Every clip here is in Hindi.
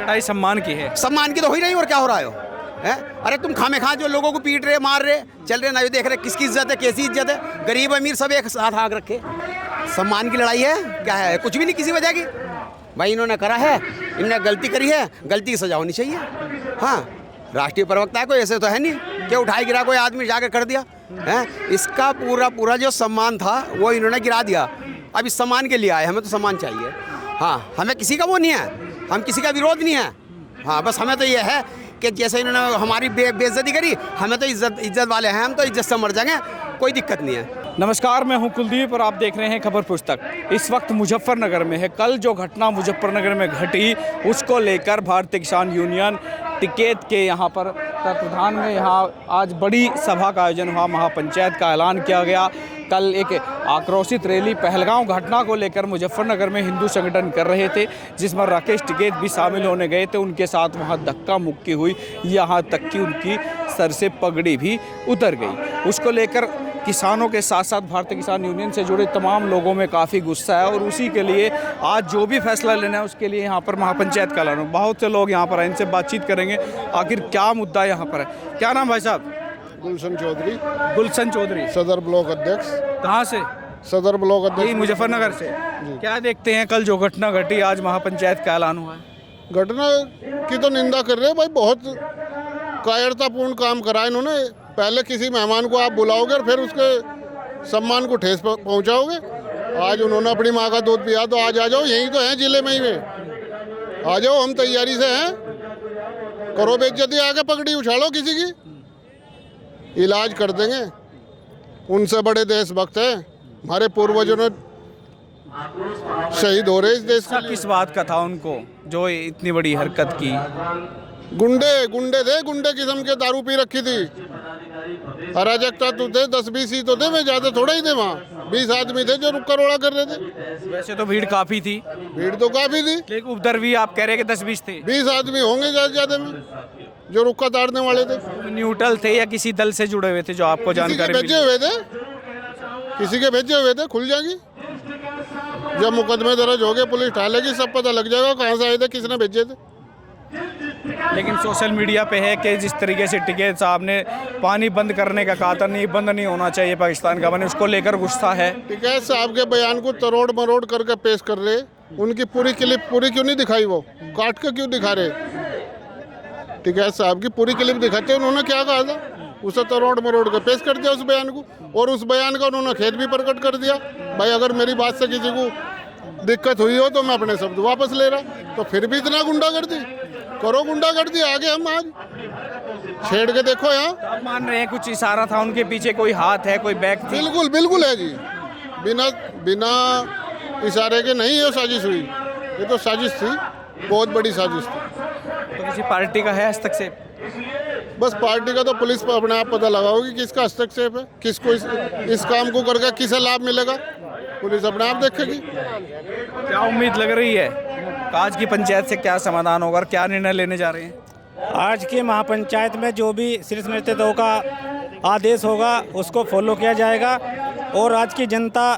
लड़ाई सम्मान की है। सम्मान की तो हो ही नहीं, और क्या हो रहा है? अरे तुम खामे खा जो लोगों को पीट रहे, मार रहे, चल रहे ना, ये देख रहे किसकी इज्जत है, कैसी इज्जत है, गरीब अमीर सब एक साथ आग रखे। सम्मान की लड़ाई है क्या है? कुछ भी नहीं किसी वजह की। भाई इन्होंने करा है, इन्होंने गलती करी है, गलती की सजा होनी चाहिए। हाँ, राष्ट्रीय प्रवक्ता है कोई, ऐसे तो है नहीं कि उठाई गिरा कोई आदमी जाकर कर दिया है। इसका पूरा जो सम्मान था वो इन्होंने गिरा दिया। अब इस सम्मान के लिए आए, हमें तो सम्मान चाहिए। हाँ, हमें किसी का वो नहीं है, हम किसी का विरोध नहीं है। हाँ, बस हमें तो ये है कि जैसे इन्होंने हमारी बेइज्जती करी, हमें तो इज्जत वाले हैं, हम तो इज्जत से मर जाएंगे, कोई दिक्कत नहीं है। नमस्कार, मैं हूं कुलदीप और आप देख रहे हैं खबर पुस्तक। इस वक्त मुजफ्फरनगर में है। कल जो घटना मुजफ्फरनगर में घटी उसको लेकर भारतीय किसान यूनियन टिकैत के यहाँ पर तत्वाधान में यहाँ आज बड़ी सभा का आयोजन हुआ, महापंचायत का ऐलान किया गया। कल एक आक्रोशित रैली पहलगांव घटना को लेकर मुजफ्फरनगर में हिंदू संगठन कर रहे थे, जिसमें राकेश टिकैत भी शामिल होने गए थे। उनके साथ वहां धक्का मुक्की हुई, यहाँ तक कि उनकी सर से पगड़ी भी उतर गई। उसको लेकर किसानों के साथ साथ भारतीय किसान यूनियन से जुड़े तमाम लोगों में काफ़ी गुस्सा है और उसी के लिए आज जो भी फैसला लेना है उसके लिए यहाँ पर महापंचायत का ऐलान। बहुत से लोग यहाँ पर हैं, इनसे बातचीत करेंगे आखिर क्या मुद्दा यहाँ पर है। क्या नाम भाई साहब? गुलशन चौधरी। गुलशन चौधरी, सदर ब्लॉक अध्यक्ष। कहाँ से? सदर ब्लॉक अध्यक्ष मुजफ्फरनगर से। क्या देखते हैं कल जो घटना घटी, आज महापंचायत का ऐलान हुआ है? घटना की तो निंदा कर रहे हैं भाई, बहुत कायरतापूर्ण काम करा इन्होंने। पहले किसी मेहमान को आप बुलाओगे और फिर उसके सम्मान को ठेस पहुंचाओगे। आज उन्होंने अपनी माँ का दूध पिया तो आज आ जाओ, यहीं तो हैं जिले में ही में आ जाओ, हम तैयारी से हैं। करो बेइज्जती, आके पगड़ी उछालो किसी की, इलाज कर देंगे। उनसे बड़े देशभक्त हैं, हमारे पूर्वजों ने शहीद हो रहे इस देश का। किस बात का था उनको जो इतनी बड़ी हरकत की? गुंडे थे, गुंडे किस्म के, दारू पी रखी थी, अराजकता तो थे। 10-20 ही तो थे, मैं ज्यादा थोड़ा ही थे। वहाँ 20 आदमी थे जो रुक्का रोड़ा कर रहे थे। वैसे तो भीड़ काफी थी। भीड़ तो काफी थी, लेकिन उधर भी आप कह रहे हैं कि 10-20 थे। 20 आदमी होंगे ज्यादा में जो रुक्का ताड़ने वाले थे। न्यूट्रल थे या किसी दल से जुड़े हुए थे जो आपको जानकारी मिली? भेजे हुए थे, किसी के भेजे हुए थे। खुल जाएगी जब मुकदमे दर्ज हो गए, पुलिस ठालेगी, सब पता लग जाएगा कहाँ से आए थे, किसने भेजे थे। लेकिन सोशल मीडिया पे है कि जिस तरीके से टिकैत साहब ने पानी बंद करने का कहा था, नहीं बंद नहीं होना चाहिए पाकिस्तान का पानी, उसको लेकर गुस्सा है। टिकैत साहब के बयान को तरोड़ मरोड़ करके पेश कर रहे। उनकी पूरी क्लिप पूरी क्यों नहीं दिखाई? वो काट के क्यों दिखा रहे? टिकैत साहब की पूरी क्लिप दिखाते उन्होंने क्या कहा था, उसे तरोड़ मरोड़ के पेश कर दिया उस बयान को। और उस बयान का उन्होंने खेद भी प्रकट कर दिया, भाई अगर मेरी बात से किसी को दिक्कत हुई हो तो मैं अपने शब्द वापस ले रहा। तो फिर भी इतना गुंडागर्दी करो, गुंडागर्दी आगे हम आज छेड़ के देखो। यहाँ तो आप मान रहे हैं कुछ इशारा था, उनके पीछे कोई हाथ है, कोई बैक थी? बिल्कुल बिल्कुल है जी, बिना इशारे के नहीं ये साजिश हुई। ये तो साजिश थी, बहुत बड़ी साजिश थी। तो किसी पार्टी का है हस्तक्षेप? बस पार्टी का तो पुलिस पर अपने आप पता लगाओगी किसका हस्तक्षेप है, किसको इस काम को करके किसे लाभ मिलेगा, पुलिस अपने आप देखेगी। क्या उम्मीद लग रही है आज की पंचायत से, क्या समाधान होगा और क्या निर्णय लेने जा रहे हैं? आज की महापंचायत में जो भी शीर्ष नेतृत्व का आदेश होगा उसको फॉलो किया जाएगा और आज की जनता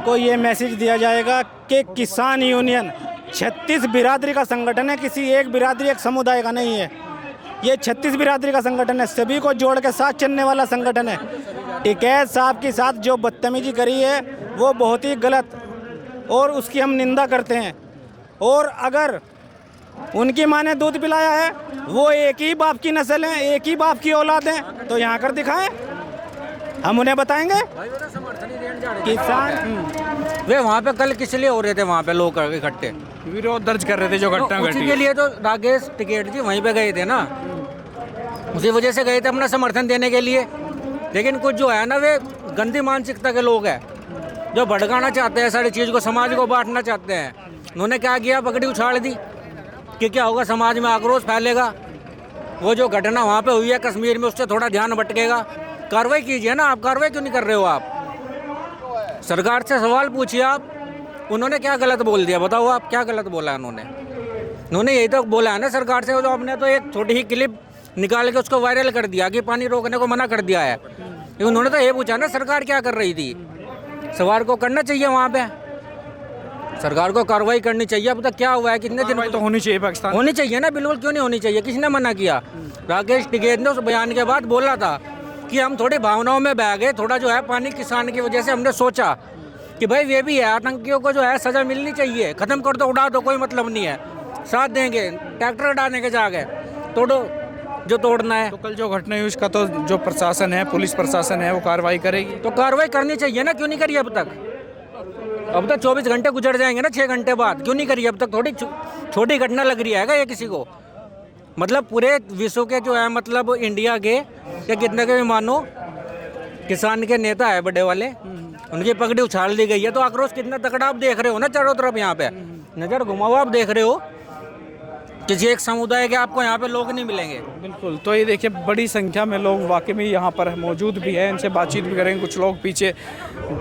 को ये मैसेज दिया जाएगा कि किसान यूनियन 36 बिरादरी का संगठन है, किसी एक बिरादरी एक समुदाय का नहीं है। ये 36 बिरादरी का संगठन है, सभी को जोड़ के साथ चलने वाला संगठन है। टिकैत साहब के साथ जो बदतमीजी करी है वो बहुत ही गलत और उसकी हम निंदा करते हैं। और अगर उनकी माँ ने दूध पिलाया है, वो एक ही बाप की नस्ल है, एक ही बाप की औलाद है, तो यहाँ कर दिखाएं, हम उन्हें बताएंगे। किसान वे वहाँ पे कल किस लिए हो रहे थे, वहाँ पे लोग इकट्ठे विरोध दर्ज कर रहे थे जो घटना घटी, उसी के लिए तो राकेश टिकैत जी वहीं पे गए थे ना, उसी वजह से गए थे अपना समर्थन देने के लिए। लेकिन कुछ जो है ना वे गंदी मानसिकता के लोग हैं जो भड़काना चाहते हैं, सारी चीज़ को समाज को बांटना चाहते हैं। उन्होंने क्या किया, पगड़ी उछाल दी कि क्या होगा, समाज में आक्रोश फैलेगा। वो जो घटना वहाँ पे हुई है कश्मीर में, उससे थोड़ा ध्यान भटकेगा। कार्रवाई कीजिए ना, आप कार्रवाई क्यों नहीं कर रहे हो? आप सरकार से सवाल पूछिए आप, उन्होंने क्या गलत बोल दिया बताओ, आप क्या गलत बोला उन्होंने यही तो बोला है ना सरकार से। जो आपने तो एक छोटी ही क्लिप निकाल के उसको वायरल कर दिया कि पानी रोकने को मना कर दिया है। उन्होंने तो ये पूछा ना सरकार क्या कर रही थी, सवाल को करना चाहिए वहाँ पे। सरकार को कार्रवाई करनी चाहिए। अब तक क्या हुआ है, कितने दिन कार्रवाई तो होनी चाहिए पाकिस्तान होनी चाहिए ना, बिल्कुल क्यों नहीं होनी चाहिए, किसने मना किया। राकेश टिकैत ने उस बयान के बाद बोला था कि हम थोड़ी भावनाओं में बह गए, थोड़ा जो है पानी किसान की वजह से हमने सोचा कि भाई ये भी है, आतंकियों को जो है सज़ा मिलनी चाहिए, ख़त्म कर दो, उड़ा दो, कोई मतलब नहीं है, साथ देंगे, ट्रैक्टर डालने के जा गए, तोड़ो जो तोड़ना है। तो कल जो घटना हुई उसका तो जो प्रशासन है, पुलिस प्रशासन है, वो कार्रवाई करेगी। तो कार्रवाई करनी चाहिए ना, क्यों नहीं करी अब तक। अब तक 24 घंटे गुजर जाएंगे ना, 6 घंटे बाद, क्यों नहीं करी अब तक। थोड़ी छोटी घटना लग रही है ये किसी को। मतलब पूरे विश्व के जो है, मतलब इंडिया के या कितने के भी मानो किसान के नेता है बड़े वाले, उनकी पगड़ी उछाल दी गई है। तो आक्रोश कितना तगड़ा आप देख रहे हो ना चारों तरफ, यहाँ पे नज़र घुमाओ, आप देख रहे हो किसी एक समुदाय के आपको यहाँ पे लोग नहीं मिलेंगे। बिल्कुल, तो ये देखिए बड़ी संख्या में लोग वाकई में यहाँ पर मौजूद भी हैं, इनसे बातचीत भी करेंगे। कुछ लोग पीछे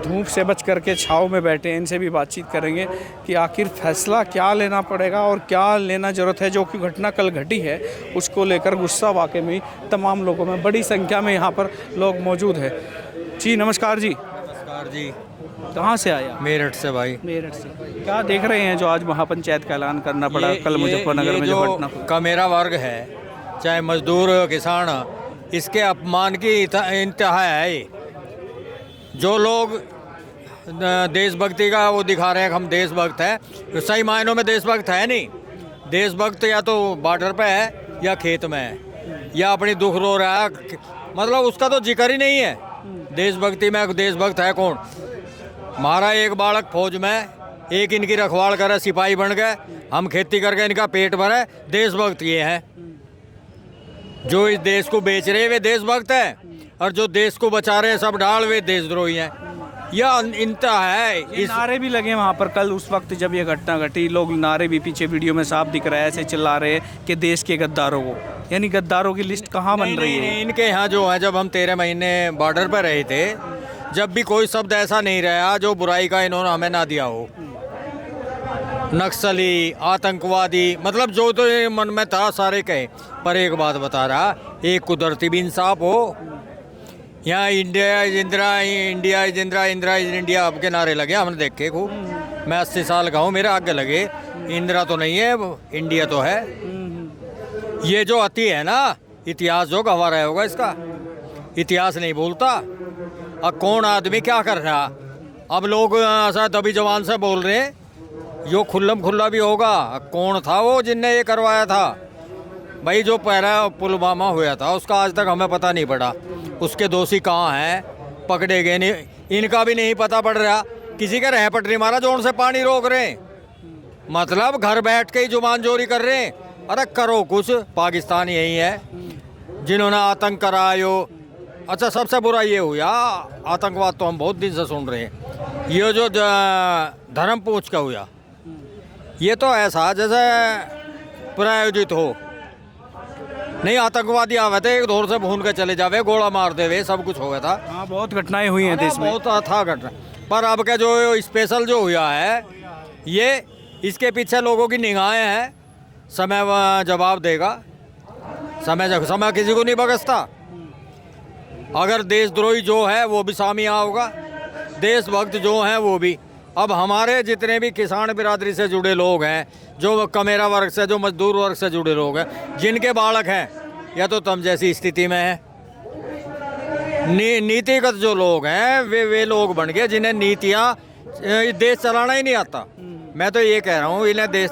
धूप से बच करके छाँव में बैठे हैं, इनसे भी बातचीत करेंगे कि आखिर फैसला क्या लेना पड़ेगा और क्या लेना ज़रूरत है। जो कि घटना कल घटी है उसको लेकर गुस्सा वाकई में तमाम लोगों में, बड़ी संख्या में यहाँ पर लोग मौजूद है। जी नमस्कार जी। नमस्कार जी। कहाँ से आया? मेरठ से भाई। मेरठ से। क्या देख रहे हैं जो आज महापंचायत का ऐलान करना पड़ा कल मुजफ्फरनगर में जो घटना हुई? का मेरा वर्ग है, चाहे मजदूर किसान, इसके अपमान की इंतहा है ये। जो लोग देशभक्ति का वो दिखा रहे हैं कि हम देशभक्त हैं, तो सही मायनों में देशभक्त है नहीं। देशभक्त या तो बॉर्डर पे है या खेत में है या अपनी दुख रो रहा है, मतलब उसका तो जिक्र ही नहीं है। देशभक्ति में देशभक्त है कौन? हमारा एक बालक फौज में, एक इनकी रखवाल करे, सिपाही बन गए, हम खेती करके इनका पेट भरे, देशभक्त ये है। जो इस देश को बेच रहे वे देशभक्त है, और जो देश को बचा रहे सब ढाल वे देशद्रोही हैं। यह इंतहा है। इस नारे भी लगे वहाँ पर कल उस वक्त जब ये घटना घटी, लोग नारे भी पीछे वीडियो में साफ दिख रहा है, ऐसे चिल्ला रहे हैं कि देश के गद्दारों को, यानी गद्दारों की लिस्ट कहाँ बन रही है? इनके यहाँ जो है, जब हम 13 महीने बॉर्डर पर रहे थे, जब भी कोई शब्द ऐसा नहीं रहा जो बुराई का इन्होंने हमें ना दिया हो। नक्सली, आतंकवादी, मतलब जो तो मन में था सारे कहे। पर एक बात बता रहा, एक कुदरती भी इंसाफ हो। यहाँ India is Indira, India is Indira, Indira is India, अब के नारे लगे, हमने देखे खूब। मैं 80 साल का हूँ, मेरे आगे लगे। इंदिरा तो नहीं है, इंडिया तो है। ये जो अति है ना, इतिहास जो गवा रहा होगा इसका, इतिहास नहीं बोलता। अब कौन आदमी क्या कर रहा, अब लोग ऐसा दबी जवान से बोल रहे हैं, यो खुल्लम खुल्ला भी होगा। कौन था वो जिनने ये करवाया था? भाई जो पहला पुलवामा हुआ था उसका आज तक हमें पता नहीं पड़ा, उसके दोषी कहाँ हैं, पकड़े गए नहीं, इनका भी नहीं पता पड़ रहा। किसी के रह पटरी मारा जो उनसे पानी रोक रहे हैं, मतलब घर बैठ के ही जुबान जोरी कर रहे हैं। अरे करो कुछ, पाकिस्तान यही है जिन्होंने आतंक करायो। अच्छा, सबसे बुरा ये हुआ, आतंकवाद तो हम बहुत दिन से सुन रहे हैं, ये जो धर्म पूछ का हुआ, ये तो ऐसा जैसे प्रायोजित हो। नहीं, आतंकवादी आवे थे, एक दौर से भून के चले जावे, गोला मार देवे, सब कुछ हो गया था। हाँ, बहुत घटनाएं हुई हैं देश में, बहुत था घटना। पर अब का जो स्पेशल जो हुआ है, ये इसके पीछे लोगों की निगाहें हैं। समय जवाब देगा, समय किसी को नहीं बगसता। अगर देशद्रोही जो है वो भी सामने होगा, देशभक्त जो हैं वो भी। अब हमारे जितने भी किसान बिरादरी से जुड़े लोग हैं, जो कमेरा वर्ग से, जो मजदूर वर्ग से जुड़े लोग हैं, जिनके बालक हैं या तो तुम जैसी स्थिति में है, नीतिगत जो लोग हैं वे लोग बन गए जिन्हें नीतियाँ देश चलाना ही नहीं आता। मैं तो ये कह रहा हूँ, इन्हें देश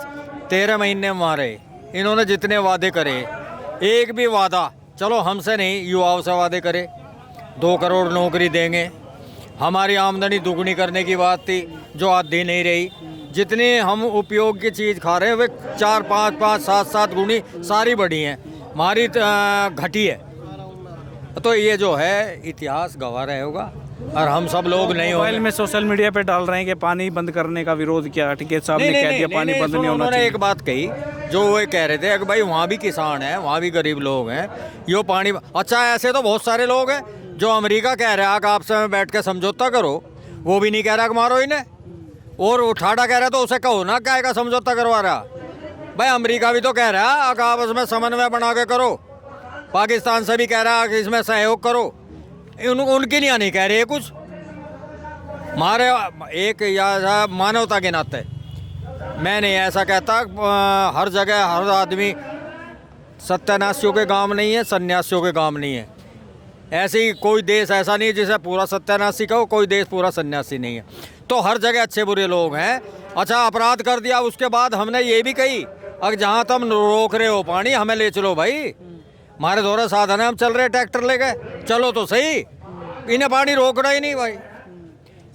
13 महीने मारे, इन्होंने जितने वादे करे, एक भी वादा, चलो हमसे नहीं, युवाओं से वादे करे, 2 करोड़ नौकरी देंगे, हमारी आमदनी दुगनी करने की बात थी जो आज दे नहीं रही। जितनी हम उपयोग की चीज़ खा रहे हैं वे 4, 5, 7 गुनी सारी बढ़ी हैं, हमारी घटी है। तो ये जो है इतिहास गवा रहे होगा, और हम सब लोग नहीं मोबाइल होंगे। में सोशल मीडिया पे डाल रहे हैं कि पानी बंद करने का विरोध किया, टिकैत साहब ने कह दिया पानी बंद नहीं होना उन्होंने चाहिए। एक बात कही जो वो कह रहे थे कि भाई वहाँ भी किसान हैं, वहाँ भी गरीब लोग हैं, यो पानी। अच्छा, ऐसे तो बहुत सारे लोग हैं जो अमेरिका कह रहा है कि आपसे में बैठ के समझौता करो, वो भी नहीं कह रहा कि मारो इन्हें, और उठाड़ा कह रहा तो उसे कहो ना क्या का समझौता करवा रहा। भाई अमेरिका भी तो कह रहा है कि आपस में समन्वय बना के करो, पाकिस्तान से भी कह रहा है कि इसमें सहयोग करो, उनकी नहीं कह रहे कुछ। हमारे एक या मानवता के नाते मैं नहीं ऐसा कहता। हर जगह हर आदमी सत्यानाशियों के गांव नहीं है, सन्यासियों के गांव नहीं है। ऐसे ही कोई देश ऐसा नहीं है जिसे पूरा सत्यानाशी का हो, कोई देश पूरा सन्यासी नहीं है। तो हर जगह अच्छे बुरे लोग हैं। अच्छा, अपराध कर दिया उसके बाद हमने ये भी कही, अगर जहाँ तुम रोक रहे हो पानी हमें ले चलो भाई, हमारे द्वारा साधन है, हम चल रहे ट्रैक्टर लेके, चलो तो सही, इन्हें पानी रोकना ही नहीं भाई।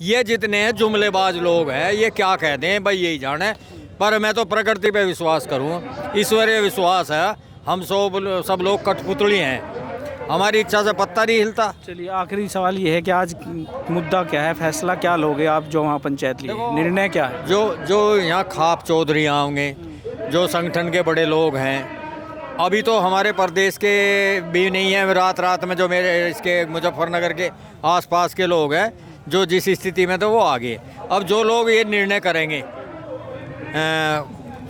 ये जितने जुमलेबाज लोग हैं ये क्या कह दें भाई, यही जाने। पर मैं तो प्रकृति पे विश्वास करूँ, ईश्वरीय विश्वास है। हम सब लोग कठपुतली हैं, हमारी इच्छा से पत्ता नहीं हिलता। चलिए, आखिरी सवाल ये है कि आज मुद्दा क्या है, फैसला क्या लोगे आप जो वहाँ पंचायत लिए, निर्णय क्या है? जो यहाँ खाप चौधरी होंगे, जो संगठन के बड़े लोग हैं, अभी तो हमारे प्रदेश के भी नहीं है, रात में जो मेरे इसके मुजफ्फरनगर के आसपास के लोग हैं, जो जिस स्थिति में तो वो आ गए। अब जो लोग ये निर्णय करेंगे,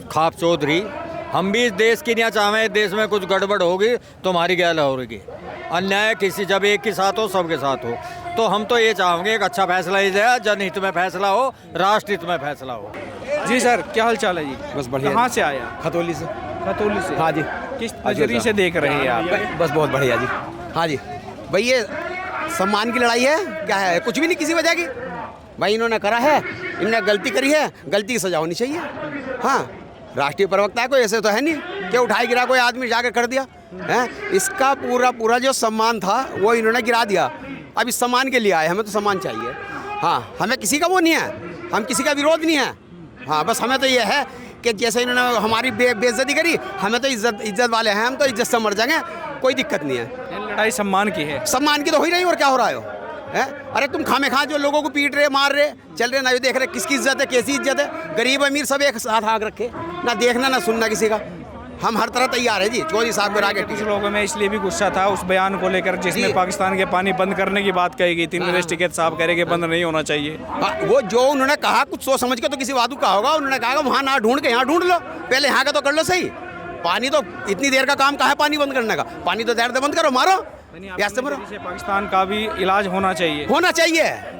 खाप चौधरी, हम भी इस देश की नहीं चाहें, इस देश में कुछ गड़बड़ होगी तो हमारी गैल होगी। अन्याय किसी जब एक के साथ हो, सबके साथ हो, तो हम तो ये चाहेंगे एक अच्छा फैसला ही जाए, जनहित में फैसला हो, राष्ट्रहित में फैसला हो। जी सर, क्या हाल चाल है जी? बस बढ़िया। कहाँ से आया? खतौली से। खतौली से? हाँ जी। किस नजरिए से देख रहे हैं आप? बस बहुत बढ़िया जी। हाँ जी भाई, ये सम्मान की लड़ाई है, क्या है, कुछ भी नहीं किसी वजह की भाई। इन्होंने करा है, इन्होंने गलती करी है, गलती की सजा होनी चाहिए। हाँ, राष्ट्रीय प्रवक्ता है कोई, ऐसे तो है नहीं कि उठाए गिरा कोई आदमी जाकर कर दिया है। इसका पूरा जो सम्मान था वो इन्होंने गिरा दिया। अब इस सम्मान के लिए आए, हमें तो सम्मान चाहिए। हाँ, हमें किसी का वो नहीं है, हम किसी का विरोध नहीं है। हाँ, बस हमें तो ये है कि जैसे इन्होंने हमारी बेइज्जती करी, हमें तो इज्जत वाले हैं, हम तो इज्जत से मर जाएंगे, कोई दिक्कत नहीं है। लड़ाई सम्मान की है। सम्मान की तो हो ही नहीं, और क्या हो रहा है? अरे तुम खामे खा जो लोगों को पीट रहे, मार रहे, चल रहे, ना ये देख रहे किसकी इज्जत है, कैसी इज्जत है। गरीब अमीर सब एक साथ आग रखे, ना देखना ना सुनना किसी का। हम हर तरह तैयार है जी, चौधरी साहब को आगे। कुछ लोगों में इसलिए भी गुस्सा था उस बयान को लेकर जिसमें पाकिस्तान के पानी बंद करने की बात कही गई थी। नरेश टिकैत साहब कह रहे कि बंद नहीं होना चाहिए। वो जो उन्होंने कहा कुछ सोच समझ के तो किसी बात का होगा। उन्होंने कहा वहाँ ना ढूंढ के यहाँ ढूंढ लो, पहले यहाँ का तो कर लो सही। पानी तो इतनी देर का काम कहा है पानी बंद करने का? पानी तो देर से बंद करो, मारो, पाकिस्तान का भी इलाज होना चाहिए।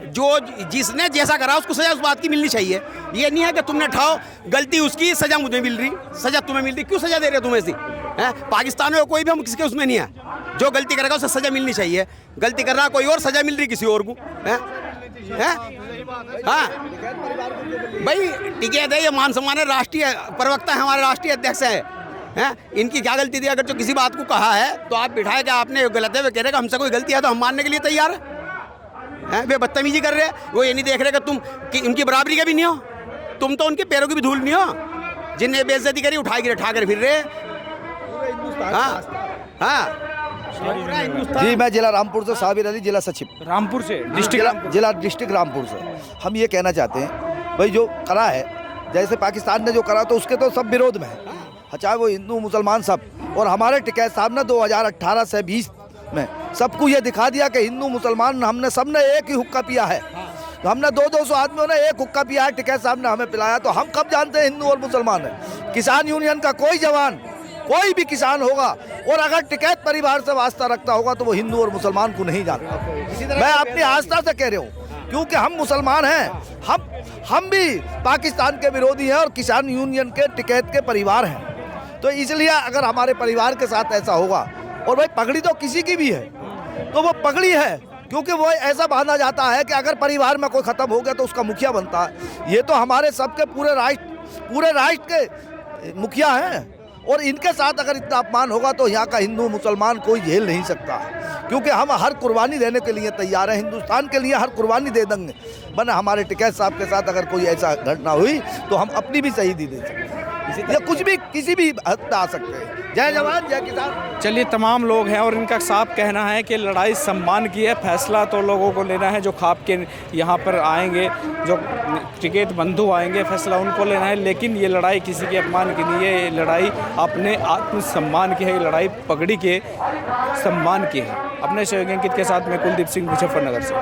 जो जिसने जैसा करा उसको सजा उस बात की मिलनी चाहिए। ये नहीं है कि तुमने ठाओ, गलती उसकी, सजा मुझे मिल रही, सजा तुम्हें मिल रही, क्यों सजा दे रहे हो तुम ऐसी? पाकिस्तान में कोई भी हम किसके उसमें नहीं है, जो गलती करेगा उसे सजा मिलनी चाहिए। गलती कर रहा कोई और, सजा मिल रही किसी और को है? हाँ भाई, टिकैत है, ये मान सम्मान है, राष्ट्रीय प्रवक्ता है, हमारे राष्ट्रीय अध्यक्ष है। इनकी क्या गलती थी? अगर जो किसी बात को कहा है तो आप बिठाए कि आपने गलत है, वे कह रहे कि हमसे कोई गलती है तो हम मानने के लिए तैयार है। वे बदतमीजी कर रहे हैं, वो ये नहीं देख रहे कि तुम कि उनकी बराबरी का भी नहीं हो, तुम तो उनके पैरों की भी धूल नहीं हो। जिनने बेइज्जती करी उठा गिरे ठाकर फिर रहे। जी, मैं जिला रामपुर से साबिर अली, जिला सचिव रामपुर से, जिला डिस्ट्रिक्ट रामपुर से। हम ये कहना चाहते हैं भाई, जो करा है, जैसे पाकिस्तान ने जो करा तो उसके तो सब विरोध में है, चाहे वो हिंदू मुसलमान सब। और हमारे टिकैत साहब ने 2018 से 20 में सबको ये दिखा दिया कि हिंदू मुसलमान हमने सबने एक ही हुक्का पिया है। तो हमने 200 आदमियों ने एक हुक्का पिया है, टिकैत साहब ने हमें पिलाया, तो हम कब जानते हैं हिंदू और मुसलमान है? किसान यूनियन का कोई जवान, कोई भी किसान होगा और अगर टिकैत परिवार से वास्ता रखता होगा तो वो हिंदू और मुसलमान को नहीं जानता। मैं अपनी आस्था से कह रहा हूँ, क्योंकि हम मुसलमान हैं, हम भी पाकिस्तान के विरोधी हैं और किसान यूनियन के टिकैत के परिवार हैं। तो इसलिए अगर हमारे परिवार के साथ ऐसा होगा, और भाई पगड़ी तो किसी की भी है, तो वो पगड़ी है, क्योंकि वो ऐसा माना जाता है कि अगर परिवार में कोई ख़त्म हो गया तो उसका मुखिया बनता है। ये तो हमारे सबके पूरे राष्ट्र के मुखिया हैं, और इनके साथ अगर इतना अपमान होगा तो यहाँ का हिंदू मुसलमान कोई झेल नहीं सकता, क्योंकि हम हर कुर्बानी देने के लिए तैयार हैं, हिंदुस्तान के लिए हर कुर्बानी दे देंगे। बना हमारे टिकैत साहब के साथ अगर कोई ऐसा घटना हुई तो हम अपनी भी शहीदी दे सकते हैं, या कुछ भी किसी भी हद तक आ सकते हैं। जय जवान जय किसान। चलिए, तमाम लोग हैं और इनका साफ कहना है कि लड़ाई सम्मान की है, फैसला तो लोगों को लेना है। जो खाप के यहाँ पर आएंगे, जो टिकैत बंधु आएंगे, फैसला उनको लेना है। लेकिन ये लड़ाई किसी के अपमान की नहीं है, ये लड़ाई अपने आत्मसम्मान की है, ये लड़ाई पगड़ी के सम्मान की है। अपने सहयोगी अंकित के साथ मैं कुलदीप सिंह, मुजफ्फरनगर से।